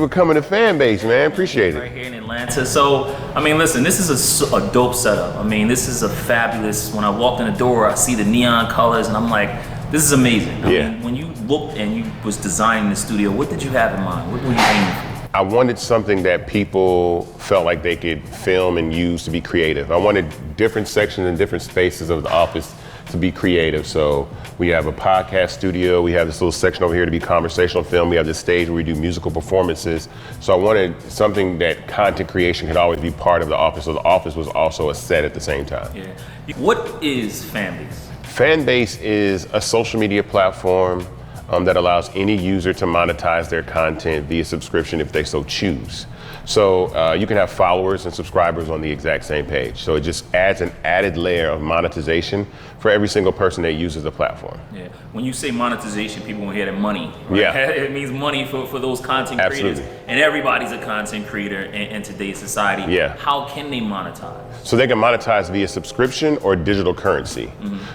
For coming to Fanbase, man. Appreciate it. Right here in Atlanta. So, I mean, listen, this is a dope setup. I mean, this is a fabulous, when I walked in the door, I see the neon colors and I'm like, this is amazing. I mean, when you looked and you was designing the studio, what did you have in mind? What were you aiming for? I wanted something that people felt like they could film and use to be creative. I wanted different sections and different spaces of the office to be creative. So we have a podcast studio, we have this little section over here to be conversational film, we have this stage where we do musical performances. So I wanted something that content creation could always be part of the office, so the office was also a set at the same time. Yeah. What is Fanbase? Fanbase is a social media platform that allows any user to monetize their content via subscription if they so choose. So you can have followers and subscribers on the exact same page. So it just adds an added layer of monetization for every single person that uses the platform. Yeah. When you say monetization, people will hear that money. Right? Yeah. It means money for those content creators. And everybody's a content creator in today's society. Yeah. How can they monetize? So they can monetize via subscription or digital currency.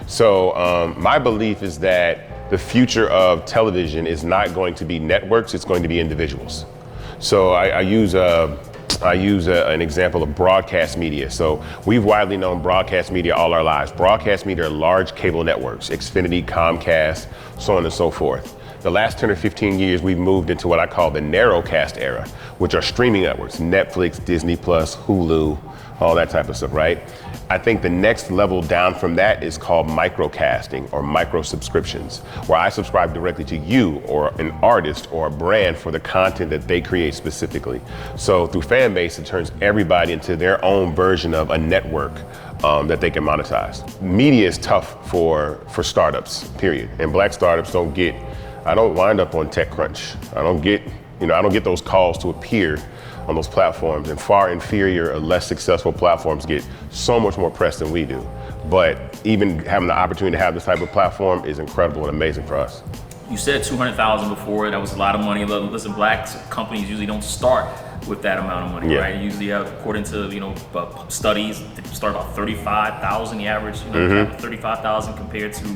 So my belief is that the future of television is not going to be networks, it's going to be individuals. So I use an example of broadcast media. So we've widely known broadcast media all our lives. Broadcast media are large cable networks, Xfinity, Comcast, so on and so forth. The last 10 or 15 years, we've moved into what I call the narrowcast era, which are streaming networks, Netflix, Disney+, Hulu, all that type of stuff, right? I think the next level down from that is called microcasting or micro subscriptions, where I subscribe directly to you or an artist or a brand for the content that they create specifically. So through Fanbase, it turns everybody into their own version of a network that they can monetize. Media is tough for startups, period. And black startups I don't wind up on TechCrunch. I don't get those calls to appear on those platforms, and far inferior or less successful platforms get so much more press than we do. But even having the opportunity to have this type of platform is incredible and amazing for us. You said 200,000 before, that was a lot of money. Listen, black companies usually don't start with that amount of money, right? Usually, according to studies, they start about 35,000. The average, 35,000 compared to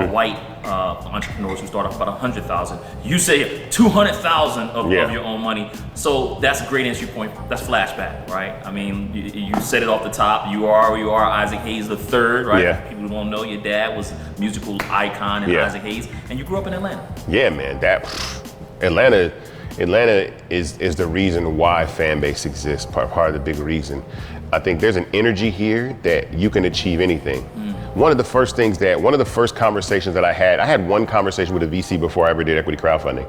white entrepreneurs who start off about 100,000. You say 200,000 of your own money. So that's a great entry point. That's flashback, right? I mean, you said it off the top. You are who you are, Isaac Hayes III, right? Yeah. People who don't know, your dad was a musical icon in Isaac Hayes, and you grew up in Atlanta. Yeah, man. Atlanta is the reason why Fanbase exists. Part of the big reason. I think there's an energy here that you can achieve anything. One of the first conversations that I had one conversation with a VC before I ever did equity crowdfunding.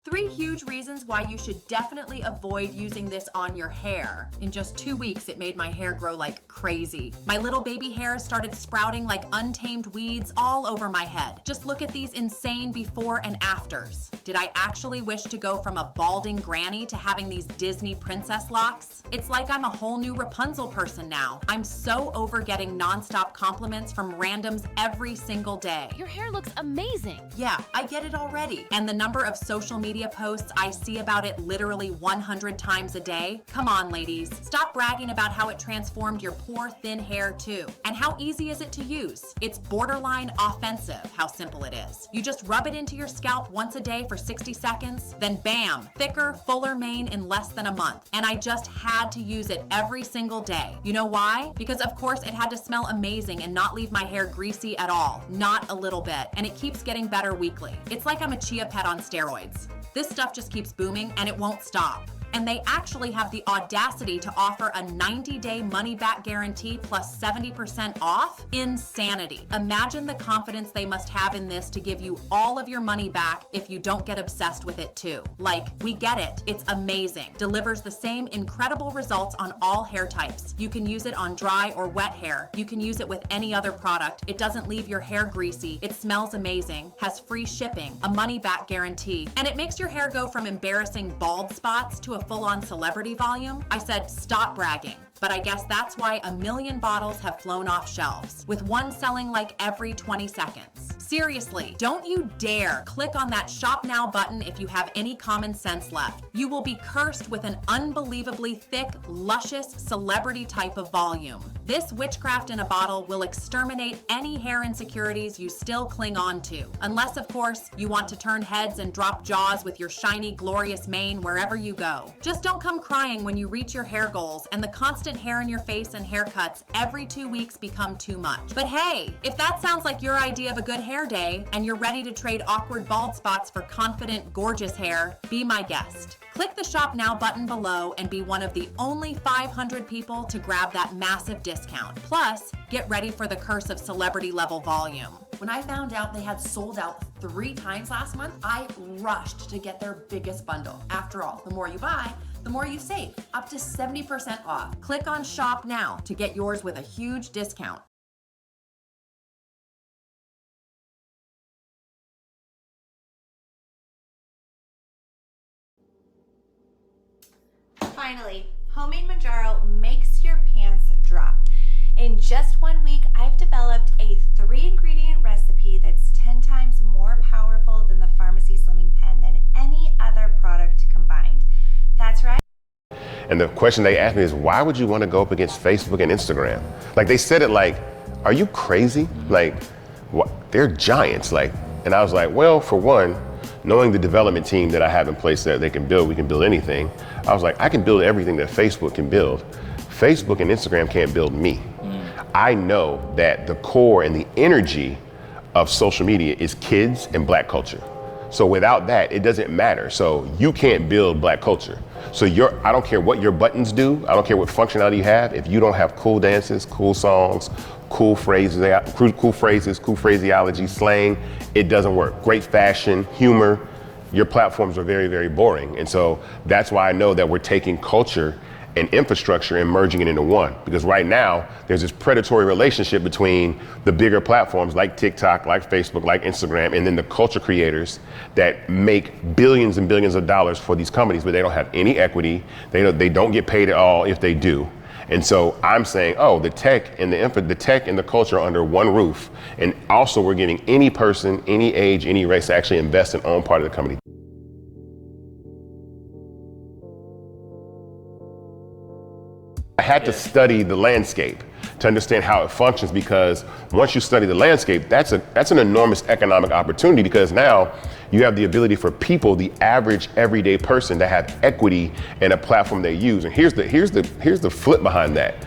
3 huge reasons why you should definitely avoid using this on your hair. In just 2 weeks, it made my hair grow like crazy. My little baby hairs started sprouting like untamed weeds all over my head. Just look at these insane before and afters. Did I actually wish to go from a balding granny to having these Disney princess locks? It's like I'm a whole new Rapunzel person now. I'm so over getting nonstop compliments from randoms every single day. Your hair looks amazing. Yeah, I get it already. And the number of social media posts I see about it literally 100 times a day. Come on, ladies. Stop bragging about how it transformed your poor, thin hair too. And how easy is it to use? It's borderline offensive how simple it is. You just rub it into your scalp once a day for 60 seconds, then bam, thicker, fuller mane in less than a month. And I just had to use it every single day. You know why? Because of course it had to smell amazing and not leave my hair greasy at all. Not a little bit. And it keeps getting better weekly. It's like I'm a chia pet on steroids. This stuff just keeps booming and it won't stop. And they actually have the audacity to offer a 90-day money-back guarantee plus 70% off? Insanity. Imagine the confidence they must have in this to give you all of your money back if you don't get obsessed with it too. Like, we get it. It's amazing. Delivers the same incredible results on all hair types. You can use it on dry or wet hair. You can use it with any other product. It doesn't leave your hair greasy. It smells amazing, has free shipping, a money-back guarantee, and it makes your hair go from embarrassing bald spots to a full-on celebrity volume. I said, stop bragging. But I guess that's why 1 million bottles have flown off shelves, with one selling like every 20 seconds. Seriously, don't you dare click on that Shop Now button if you have any common sense left. You will be cursed with an unbelievably thick, luscious, celebrity type of volume. This witchcraft in a bottle will exterminate any hair insecurities you still cling on to. Unless, of course, you want to turn heads and drop jaws with your shiny, glorious mane wherever you go. Just don't come crying when you reach your hair goals and the constant hair in your face and haircuts every 2 weeks become too much. But hey, if that sounds like your idea of a good hair day and you're ready to trade awkward bald spots for confident, gorgeous hair, be my guest. Click the Shop Now button below and be one of the only 500 people to grab that massive discount. Plus, get ready for the curse of celebrity level volume. When I found out they had sold out 3 times last month, I rushed to get their biggest bundle. After all, the more you buy, the more you save, up to 70% off. Click on Shop Now to get yours with a huge discount. Finally, Homemade Manjaro makes your pants drop. In just 1 week, I've developed a 3-ingredient recipe that's 10 times more powerful than the pharmacy slimming pen than any other product combined. That's right. And the question they asked me is, why would you want to go up against Facebook and Instagram? Like, they said it like, are you crazy? Like, what? They're giants. Like, and I was like, well, for one, knowing the development team that I have in place that they can build, we can build anything. I was like, I can build everything that Facebook can build. Facebook and Instagram can't build me. I know that the core and the energy of social media is kids and Black culture. So without that, it doesn't matter. So you can't build Black culture. So I don't care what your buttons do. I don't care what functionality you have. If you don't have cool dances, cool songs, cool phrases, cool phraseology, slang, it doesn't work. Great fashion, humor, your platforms are very, very boring. And so that's why I know that we're taking culture and infrastructure and merging it into one. Because right now, there's this predatory relationship between the bigger platforms like TikTok, like Facebook, like Instagram, and then the culture creators that make billions and billions of dollars for these companies, but they don't have any equity. They don't get paid at all if they do. And so I'm saying, oh, the tech and the culture are under one roof. And also we're giving any person, any age, any race to actually invest and own part of the company. I had to study the landscape to understand how it functions, because once you study the landscape, that's an enormous economic opportunity, because now you have the ability for people, the average everyday person, to have equity in a platform they use. And here's the flip behind that.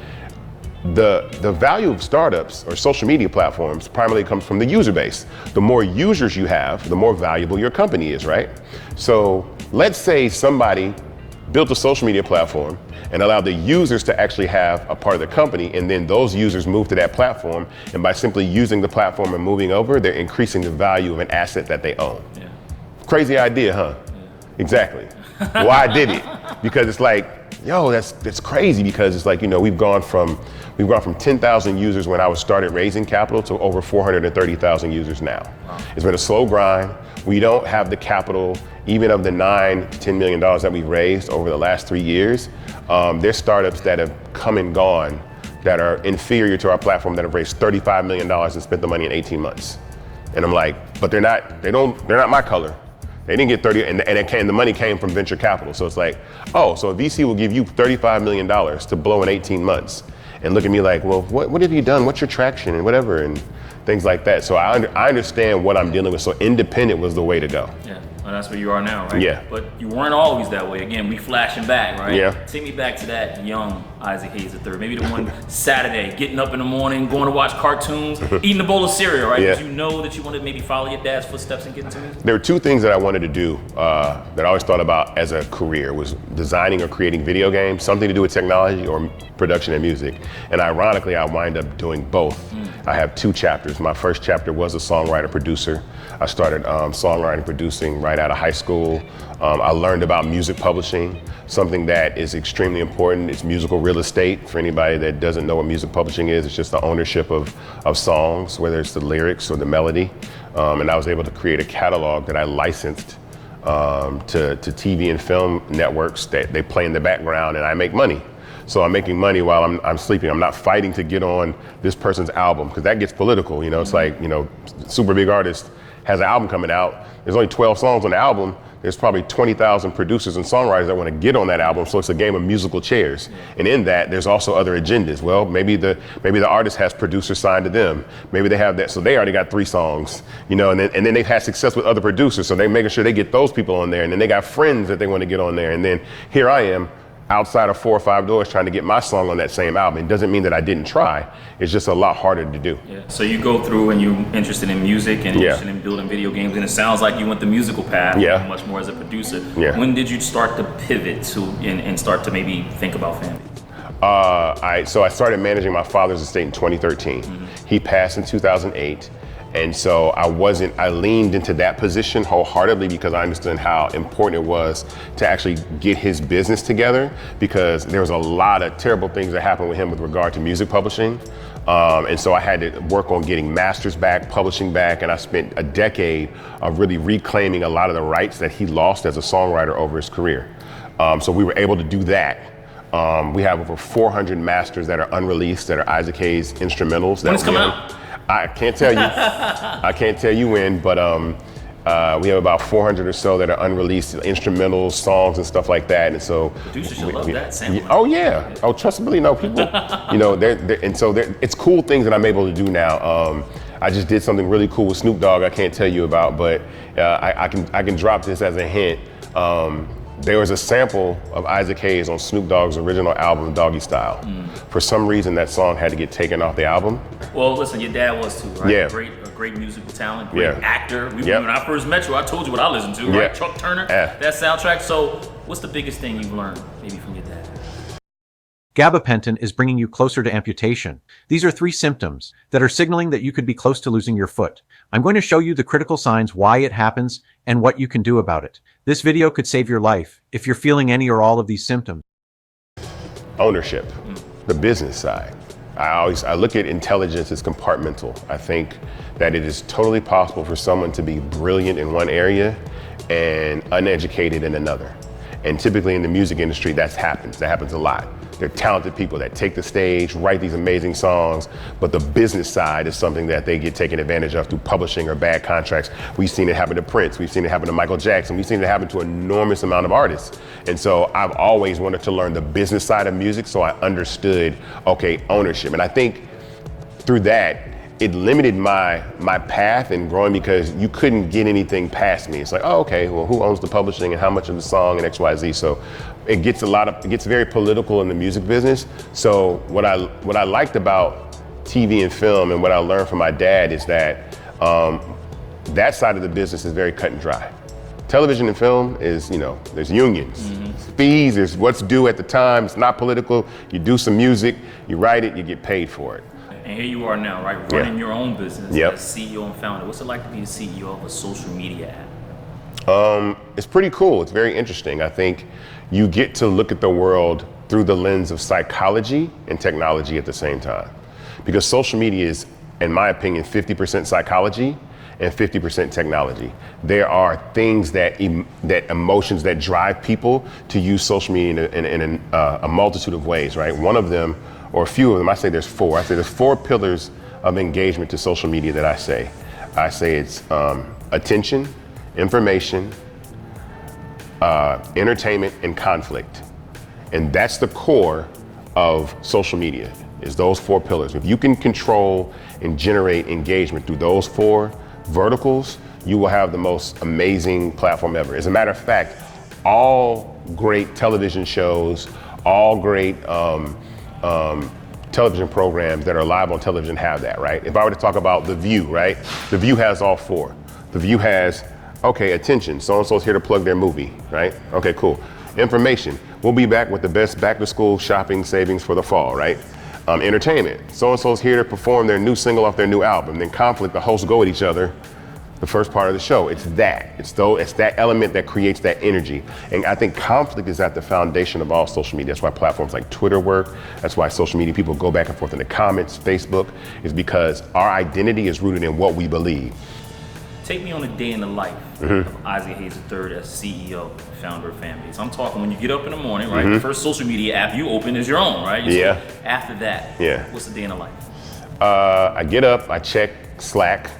The value of startups or social media platforms primarily comes from the user base. The more users you have, the more valuable your company is, right? So let's say somebody built a social media platform and allowed the users to actually have a part of the company, and then those users move to that platform, and by simply using the platform and moving over, they're increasing the value of an asset that they own. Yeah. Crazy idea, huh? Yeah. Exactly. Why did it? Because it's like, yo, that's crazy, because it's like, you know, we've gone from 10,000 users when I started raising capital to over 430,000 users now. Wow. It's been a slow grind. We don't have the capital, even of the $9 to $10 million that we've raised over the last 3 years. There's startups that have come and gone that are inferior to our platform that have raised $35 million and spent the money in 18 months. And I'm like, but they're not my color. They didn't get 30, and the money came from venture capital. So it's like, oh, so a VC will give you $35 million to blow in 18 months. And look at me like, well, what have you done? What's your traction and whatever, and things like that. So I understand what I'm dealing with. So independent was the way to go. Yeah, well, that's where you are now, right? Yeah. But you weren't always that way. Again, we flashing back, right? Yeah. Take me back to that young Isaac Hayes III. Maybe the one Saturday, getting up in the morning, going to watch cartoons, eating a bowl of cereal, right? Yeah. Did you know that you wanted to maybe follow your dad's footsteps and get into music? There were 2 things that I wanted to do that I always thought about as a career, was designing or creating video games, something to do with technology or production and music. And ironically, I wind up doing both. I have 2 chapters. My first chapter was a songwriter producer. I started songwriting, producing right out of high school. I learned about music publishing, something that is extremely important. It's musical real estate. For anybody that doesn't know what music publishing is, it's just the ownership of songs, whether it's the lyrics or the melody. And I was able to create a catalog that I licensed to TV and film networks that they play in the background, and I make money. So I'm making money while I'm sleeping. I'm not fighting to get on this person's album, because that gets political. You know, it's like, you know, super big artist has an album coming out. There's only 12 songs on the album. There's probably 20,000 producers and songwriters that want to get on that album. So it's a game of musical chairs. And in that, there's also other agendas. Well, maybe the artist has producers signed to them. Maybe they have that. So they already got 3 songs, you know, and then they've had success with other producers. So they're making sure they get those people on there. And then they got friends that they want to get on there. And then here I am, outside of 4 or 5 doors, trying to get my song on that same album. It doesn't mean that I didn't try. It's just a lot harder to do. Yeah. So you go through and you're interested in music and interested in building video games, and it sounds like you went the musical path much more as a producer. Yeah. When did you start to pivot to and start to maybe think about Fanbase? So I started managing my father's estate in 2013. He passed in 2008. And so I leaned into that position wholeheartedly because I understood how important it was to actually get his business together, because there was a lot of terrible things that happened with him with regard to music publishing. And so I had to work on getting masters back, publishing back, and I spent a decade of really reclaiming a lot of the rights that he lost as a songwriter over his career. So we were able to do that. We have over 400 masters that are unreleased, that are Isaac Hayes instrumentals. When it's coming out? I can't tell you. I can't tell you when, but we have about 400 or so that are unreleased instrumentals, songs, and stuff like that. And so producers should love that sampling. Oh yeah. Oh, trust me, really, no people. You know, it's cool things that I'm able to do now. I just did something really cool with Snoop Dogg. I can't tell you about, but I can drop this as a hint. There was a sample of Isaac Hayes on Snoop Dogg's original album, Doggy Style. For some reason, that song had to get taken off the album. Well, listen, your dad was too, right? Yeah. A great musical talent, great actor. When I first met you, I told you what I listened to, right? Chuck Turner, that soundtrack. So what's the biggest thing you've learned maybe from your dad? Gabapentin is bringing you closer to amputation. These are 3 symptoms that are signaling that you could be close to losing your foot. I'm going to show you the critical signs, why it happens, and what you can do about it. This video could save your life if you're feeling any or all of these symptoms. Ownership, the business side. I look at intelligence as compartmental. I think that it is totally possible for someone to be brilliant in one area and uneducated in another. And typically in the music industry, that happens a lot. They're talented people that take the stage, write these amazing songs, but the business side is something that they get taken advantage of through publishing or bad contracts. We've seen it happen to Prince, we've seen it happen to Michael Jackson, we've seen it happen to an enormous amount of artists. And so I've always wanted to learn the business side of music, so I understood, okay, ownership. And I think through that, it limited my path in growing, because you couldn't get anything past me. It's like, oh, okay, well, who owns the publishing and how much of the song and X, Y, Z. So it gets very political in the music business. So what I liked about TV and film and what I learned from my dad is that that side of the business is very cut and dry. Television and film is, you know, there's unions, fees, there's what's due at the time. It's not political. You do some music, you write it, you get paid for it. And here you are now, right? Running your own business as CEO and founder. What's it like to be the CEO of a social media app? It's pretty cool. It's very interesting. I think you get to look at the world through the lens of psychology and technology at the same time. Because social media is, in my opinion, 50% psychology and 50% technology. There are things that emotions that drive people to use social media in a multitude of ways, right? One of them, or a few of them, I say there's 4. I say there's 4 pillars of engagement to social media that I say. I say it's attention, information, entertainment, and conflict. And that's the core of social media, is those 4 pillars. If you can control and generate engagement through those 4 verticals, you will have the most amazing platform ever. As a matter of fact, all great television shows, all great television programs that are live on television have that, right? If I were to talk about The View, right? The View has all 4. The View has, okay, attention, so-and-so's here to plug their movie, right? Okay, cool. Information, we'll be back with the best back-to-school shopping savings for the fall, right? Entertainment, so-and-so's here to perform their new single off their new album. Then conflict, the hosts go at each other the first part of the show. It's that element that creates that energy. And I think conflict is at the foundation of all social media. That's why platforms like Twitter work. That's why social media people go back and forth in the comments, Facebook, is because our identity is rooted in what we believe. Take me on a day in the life of Isaac Hayes III as CEO, founder of Fanbase. I'm talking when you get up in the morning, right? The first social media app you open is your own, right? Yeah. After that, what's the day in the life? I get up, I check Slack,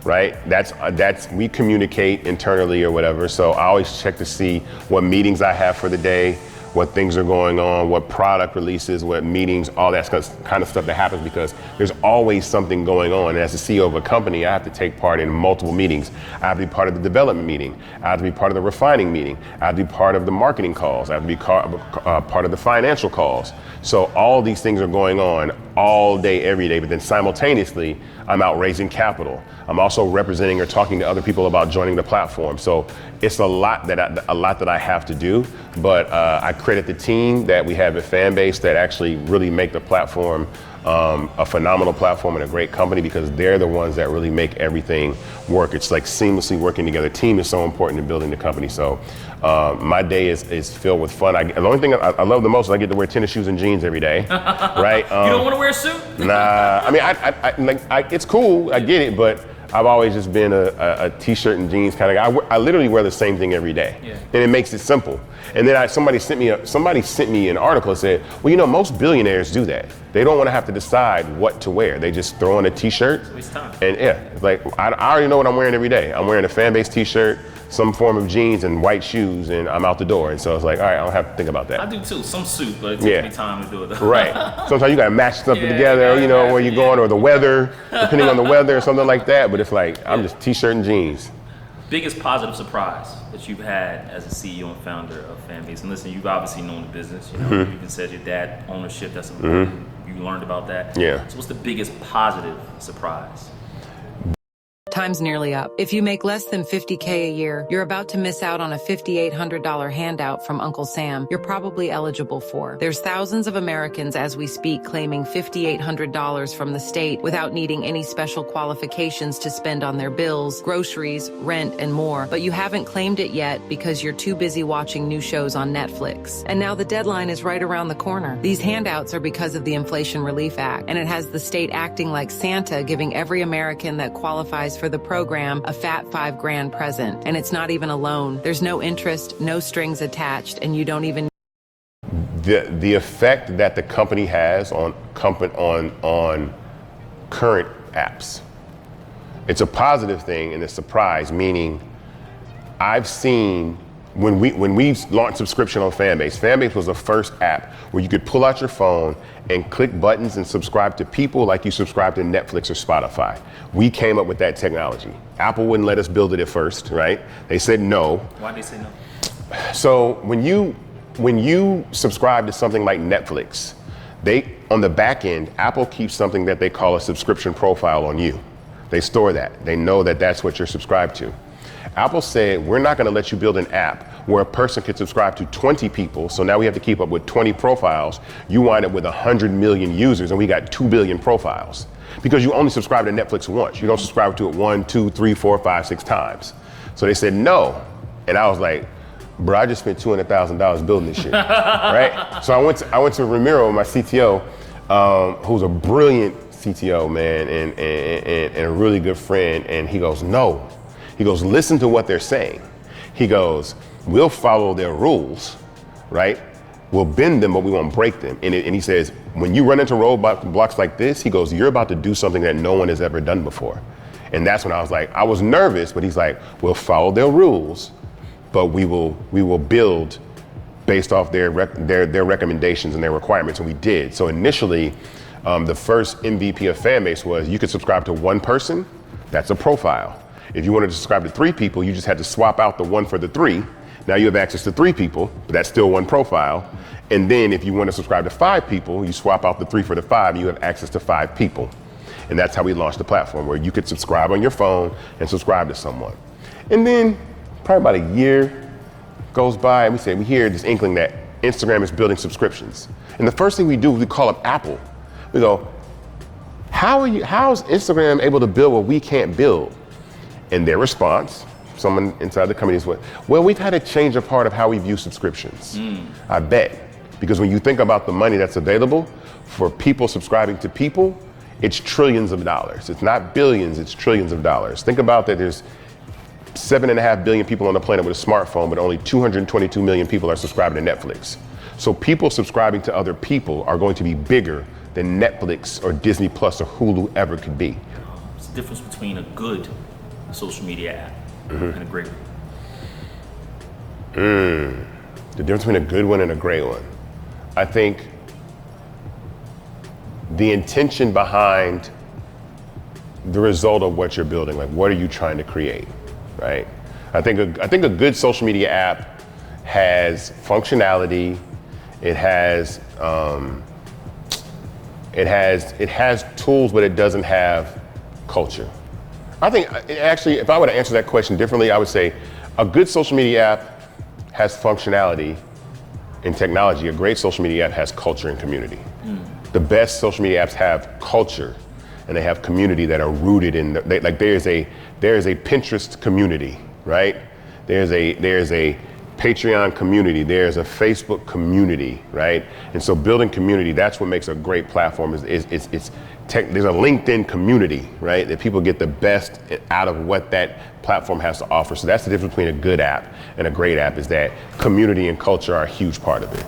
right? That's we communicate internally or whatever. So I always check to see what meetings I have for the day, what things are going on, what product releases, what meetings, all that kind of stuff that happens because there's always something going on. And as the CEO of a company, I have to take part in multiple meetings. I have to be part of the development meeting. I have to be part of the refining meeting. I have to be part of the marketing calls. I have to be part of the financial calls. So all these things are going on all day, every day, but then simultaneously, I'm out raising capital. I'm also representing or talking to other people about joining the platform. So it's a lot that I have to do, but I credit the team that we have at Fanbase that actually really make the platform a phenomenal platform and a great company because they're the ones that really make everything work. It's like seamlessly working together. Team is so important in building the company. So my day is filled with fun. The only thing I love the most is I get to wear tennis shoes and jeans every day, right? You don't want to wear a suit? Nah, I mean, it's cool, I get it, but I've always just been a t-shirt and jeans kind of guy. I literally wear the same thing every day, and it makes it simple. And then somebody sent me an article that said, well, you know, most billionaires do that. They don't want to have to decide what to wear. They just throw on a t-shirt, and it's like I already know what I'm wearing every day. I'm wearing a Fanbase t-shirt, some form of jeans and white shoes, and I'm out the door. And so it's like, all right, I don't have to think about that. I do too, some suit, but it takes me time to do it though. Right. Sometimes you gotta match something together, you know, where you're going or the weather, depending on the weather or something like that. But it's like, I'm just t-shirt and jeans. Biggest positive surprise that you've had as a CEO and founder of Fanbase? And listen, you've obviously known the business, you know, you even said your dad ownership, that's important. You learned about that. Yeah. So what's the biggest positive surprise? Time's nearly up. If you make less than $50K a year, you're about to miss out on a $5,800 handout from Uncle Sam you're probably eligible for. There's thousands of Americans as we speak claiming $5,800 from the state without needing any special qualifications to spend on their bills, groceries, rent, and more. But you haven't claimed it yet because you're too busy watching new shows on Netflix. And now the deadline is right around the corner. These handouts are because of the Inflation Relief Act, and it has the state acting like Santa, giving every American that qualifies for the program a fat $5,000 present. And it's not even a loan. There's no interest, no strings attached, and you don't even. The effect that the company has on current apps, it's a positive thing and a surprise, meaning I've seen when we launched subscription on Fanbase was the first app where you could pull out your phone and click buttons and subscribe to people like you subscribe to Netflix or Spotify. We came up with that technology. Apple wouldn't let us build it at first, right? They said no. Why'd they say no? So when you subscribe to something like Netflix, on the back end, Apple keeps something that they call a subscription profile on you. They store that. They know that that's what you're subscribed to. Apple said, we're not going to let you build an app where a person can subscribe to 20 people. So now we have to keep up with 20 profiles. You wind up with 100 million users and we got 2 billion profiles because you only subscribe to Netflix once. You don't subscribe to it 1, 2, 3, 4, 5, 6 times. So they said no. And I was like, bro, I just spent $200,000 building this shit, right? So I went to Ramiro, my CTO, who's a brilliant CTO, man, and a really good friend. And he goes, no. He goes, listen to what they're saying. He goes, we'll follow their rules, right? We'll bend them, but we won't break them. And he says, when you run into roadblocks like this, he goes, you're about to do something that no one has ever done before. And that's when I was like, I was nervous, but he's like, we'll follow their rules, but we will build based off their recommendations and their requirements, and we did. So initially, the first MVP of Fanbase was you could subscribe to one person, that's a profile. If you wanted to subscribe to 3 people, you just had to swap out the 1 for the 3. Now you have access to 3 people, but that's still one profile. And then if you want to subscribe to 5 people, you swap out the 3 for the 5, and you have access to 5 people. And that's how we launched the platform, where you could subscribe on your phone and subscribe to someone. And then probably about a year goes by, and we hear this inkling that Instagram is building subscriptions. And the first thing we do, we call up Apple. We go, how is Instagram able to build what we can't build? And their response, someone inside the company is, well, we've had to change a part of how we view subscriptions. I bet. Because when you think about the money that's available for people subscribing to people, it's trillions of dollars. It's not billions, it's trillions of dollars. Think about that there's 7.5 billion people on the planet with a smartphone, but only 222 million people are subscribing to Netflix. So people subscribing to other people are going to be bigger than Netflix or Disney Plus or Hulu ever could be. It's the difference between a good social media app and a great one. The difference between a good one and a great one. I think the intention behind the result of what you're building, like what are you trying to create, right? I think a good social media app has functionality. It has tools, but it doesn't have culture. I think actually, if I were to answer that question differently, I would say a good social media app has functionality and technology. A great social media app has culture and community. The best social media apps have culture and they have community that are rooted in like there is a Pinterest community, right? There's a Patreon community, there's a Facebook community, right? And so building community, that's what makes a great platform. There's a LinkedIn community, right? That people get the best out of what that platform has to offer. So that's the difference between a good app and a great app, is that community and culture are a huge part of it.